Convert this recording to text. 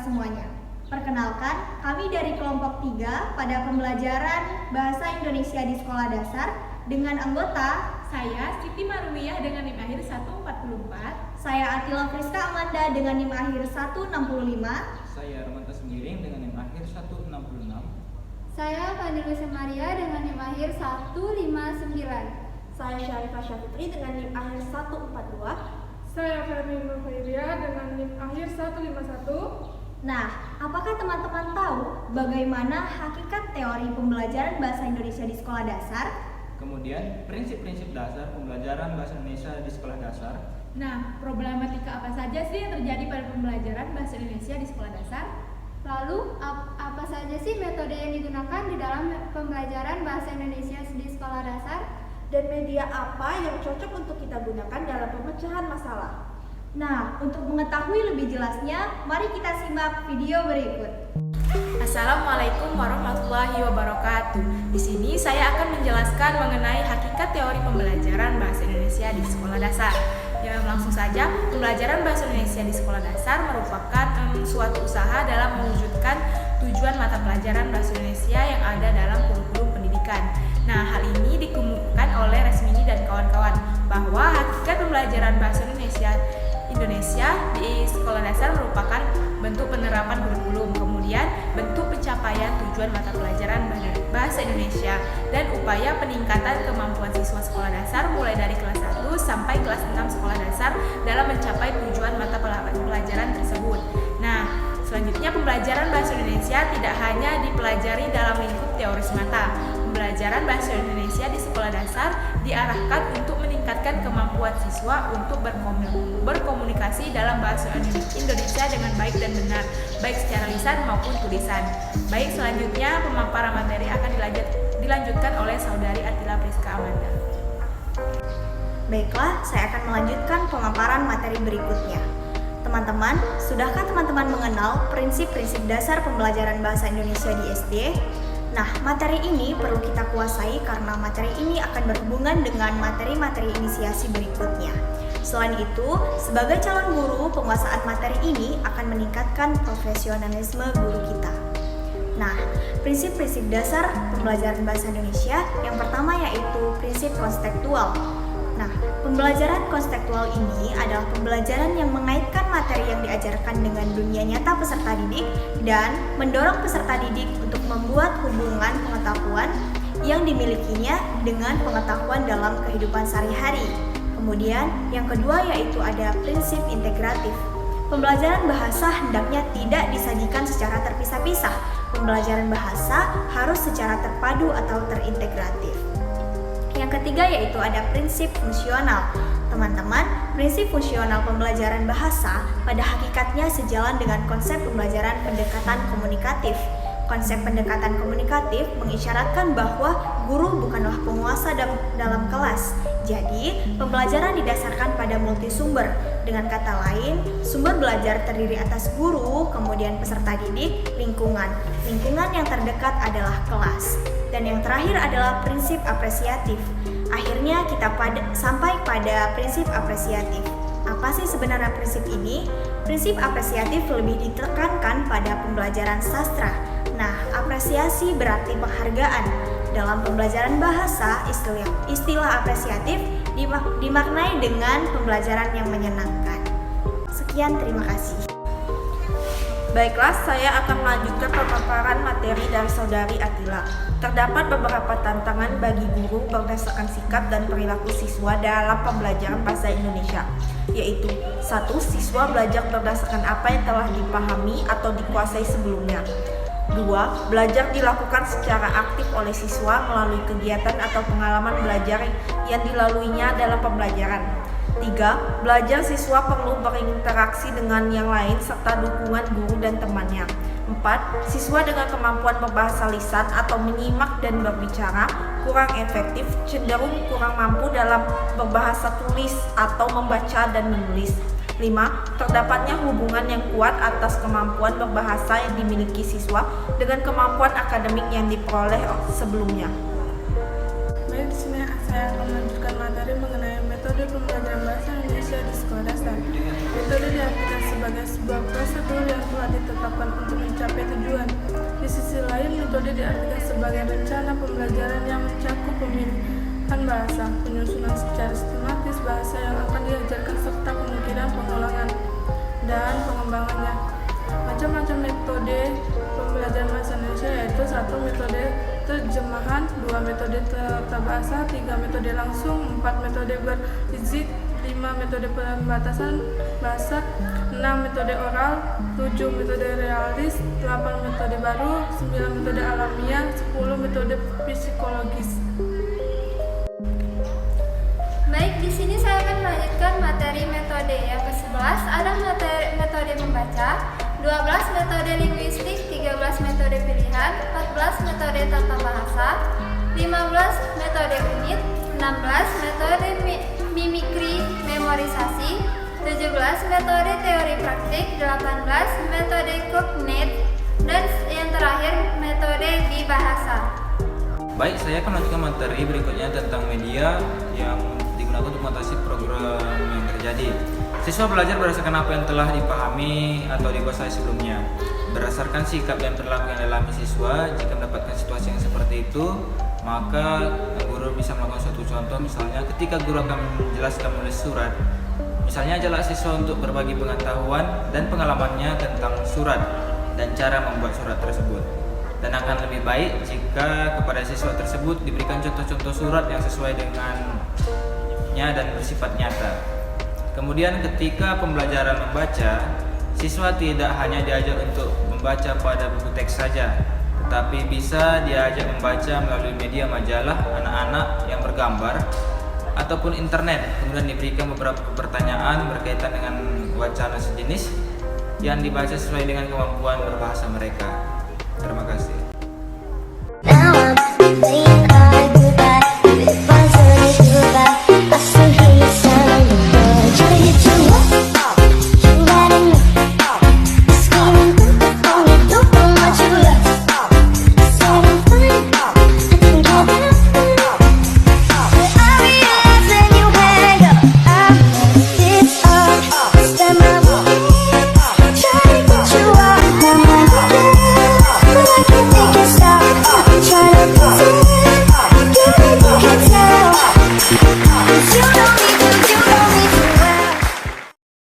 semuanya. Perkenalkan, kami dari kelompok 3 pada pembelajaran Bahasa Indonesia di Sekolah Dasar dengan anggota saya Siti Marwiyah dengan NIM akhir 144. saya Atila Friska Amanda dengan NIM akhir 165. Saya Romanto Semiring dengan NIM akhir 166. Saya Fadilus Maria dengan NIM akhir 159. Saya Syarifah Syafitri dengan NIM akhir 142. Saya Fermi Nurhairia dengan NIM akhir 151. Nah, apakah teman-teman tahu bagaimana hakikat teori pembelajaran Bahasa Indonesia di Sekolah Dasar? Kemudian prinsip-prinsip dasar pembelajaran Bahasa Indonesia di Sekolah Dasar. Nah, problematika apa saja sih yang terjadi pada pembelajaran Bahasa Indonesia di Sekolah Dasar? Lalu, apa saja sih metode yang digunakan di dalam pembelajaran Bahasa Indonesia di Sekolah Dasar? Dan media apa yang cocok untuk kita gunakan dalam pemecahan masalah? Nah, untuk mengetahui lebih jelasnya, mari kita simak video berikut. Assalamualaikum warahmatullahi wabarakatuh. Di sini saya akan menjelaskan mengenai hakikat teori pembelajaran Bahasa Indonesia di Sekolah Dasar. Ya, langsung saja, pembelajaran Bahasa Indonesia di Sekolah Dasar merupakan suatu usaha dalam mewujudkan tujuan mata pelajaran Bahasa Indonesia yang ada dalam kurikulum pendidikan. Nah, hal ini dikemukakan oleh Resmini dan kawan-kawan bahwa hakikat pembelajaran Bahasa Indonesia di Sekolah Dasar merupakan bentuk penerapan kurikulum, kemudian bentuk pencapaian tujuan mata pelajaran Bahasa Indonesia, dan upaya peningkatan kemampuan siswa sekolah dasar mulai dari kelas 1 sampai kelas 6 sekolah dasar dalam mencapai tujuan mata pelajaran tersebut. Nah, selanjutnya pembelajaran Bahasa Indonesia tidak hanya dipelajari dalam lingkup teori semata. Pembelajaran Bahasa Indonesia di sekolah dasar diarahkan untuk meningkatkan kemampuan siswa untuk berkomunikasi dalam bahasa Indonesia dengan baik dan benar, baik secara lisan maupun tulisan. Baik, selanjutnya pemaparan materi akan dilanjutkan oleh Saudari Atila Priska Amanda. Baiklah, saya akan melanjutkan pemaparan materi berikutnya. Teman-teman, sudahkah teman-teman mengenal prinsip-prinsip dasar pembelajaran Bahasa Indonesia di SD? Nah, materi ini perlu kita kuasai karena materi ini akan berhubungan dengan materi-materi inisiasi berikutnya. Selain itu, sebagai calon guru, penguasaan materi ini akan meningkatkan profesionalisme guru kita. Nah, prinsip-prinsip dasar pembelajaran Bahasa Indonesia yang pertama yaitu prinsip konstekstual. Nah, pembelajaran konstekstual ini adalah pembelajaran yang mengaitkan materi yang diajarkan dengan dunia nyata peserta didik dan mendorong peserta didik untuk membuat hubungan pengetahuan yang dimilikinya dengan pengetahuan dalam kehidupan sehari-hari. Kemudian, yang kedua yaitu ada prinsip integratif. Pembelajaran bahasa hendaknya tidak disajikan secara terpisah-pisah. Pembelajaran bahasa harus secara terpadu atau terintegratif. Yang ketiga yaitu ada prinsip fungsional. Teman-teman, prinsip fungsional pembelajaran bahasa pada hakikatnya sejalan dengan konsep pembelajaran pendekatan komunikatif. Konsep pendekatan komunikatif mengisyaratkan bahwa guru bukanlah penguasa dalam kelas. Jadi, pembelajaran didasarkan pada multisumber. Dengan kata lain, sumber belajar terdiri atas guru, kemudian peserta didik, lingkungan. Lingkungan yang terdekat adalah kelas. Dan yang terakhir adalah prinsip apresiatif. Akhirnya kita sampai pada prinsip apresiatif. Apa sih sebenarnya prinsip ini? Prinsip apresiatif lebih ditekankan pada pembelajaran sastra. Nah, apresiasi berarti penghargaan. Dalam pembelajaran bahasa, istilah apresiatif dimaknai dengan pembelajaran yang menyenangkan. Sekian, terima kasih. Baiklah, saya akan melanjutkan pemaparan materi dari Saudari Atila. Terdapat beberapa tantangan bagi guru berdasarkan sikap dan perilaku siswa dalam pembelajaran bahasa Indonesia, yaitu 1. Siswa belajar berdasarkan apa yang telah dipahami atau dikuasai sebelumnya. 2. Belajar dilakukan secara aktif oleh siswa melalui kegiatan atau pengalaman belajar yang dilaluinya dalam pembelajaran. 3. Belajar siswa perlu berinteraksi dengan yang lain serta dukungan guru dan temannya. 4. Siswa dengan kemampuan berbahasa lisan atau menyimak dan berbicara kurang efektif, cenderung kurang mampu dalam berbahasa tulis atau membaca dan menulis. 5. Terdapatnya hubungan yang kuat atas kemampuan berbahasa yang dimiliki siswa dengan kemampuan akademik yang diperoleh sebelumnya. Baik, di sini saya akan melanjutkan materi mengenai metode pembelajaran bahasa Indonesia di sekolah dasar. Metode diartikan sebagai sebagai sebuah prosedur yang telah ditetapkan untuk mencapai tujuan. Di sisi lain, metode diartikan sebagai rencana pembelajaran yang mencakup pemilihan bahasa, penyusunan secara sistematis bahasa yang akan diajarkan serta kemungkinan pengulangan dan pengembangannya. Macam-macam metode pembelajaran bahasa Indonesia yaitu 1. Metode terjemahan, 2. Metode tata bahasa, 3. Metode langsung, 4. Metode berizik, 5. Metode pembatasan bahasa, 6. Metode oral, 7. Metode realis, 8. Metode baru, 9. Metode alamiah, 10. Metode psikologis. Baik, di sini saya akan melanjutkan materi metode. Yang ke-11 ada metode membaca, 12 metode linguistik, 13 metode pilihan, 14 metode tata bahasa, 15 metode unit, 16 metode mimikri memorisasi, 17 metode teori praktik, 18 metode cognate, dan yang terakhir metode di bahasa. Baik, saya akan melanjutkan materi berikutnya tentang media yang digunakan untuk mengatasi program yang terjadi. Siswa belajar berdasarkan apa yang telah dipahami atau dikuasai sebelumnya. Berdasarkan sikap dan perilaku yang dialami siswa, jika mendapatkan situasi yang seperti itu, maka guru bisa melakukan suatu contoh. Misalnya ketika guru akan menjelaskan menulis surat, misalnya ajaklah siswa untuk berbagi pengetahuan dan pengalamannya tentang surat dan cara membuat surat tersebut. Dan akan lebih baik jika kepada siswa tersebut diberikan contoh-contoh surat yang sesuai dengannya dan bersifat nyata. Kemudian ketika pembelajaran membaca, siswa tidak hanya diajak untuk membaca pada buku teks saja, tetapi bisa diajak membaca melalui media majalah anak-anak yang bergambar ataupun internet. Kemudian diberikan beberapa pertanyaan berkaitan dengan wacana sejenis yang dibaca sesuai dengan kemampuan berbahasa mereka. Terima kasih.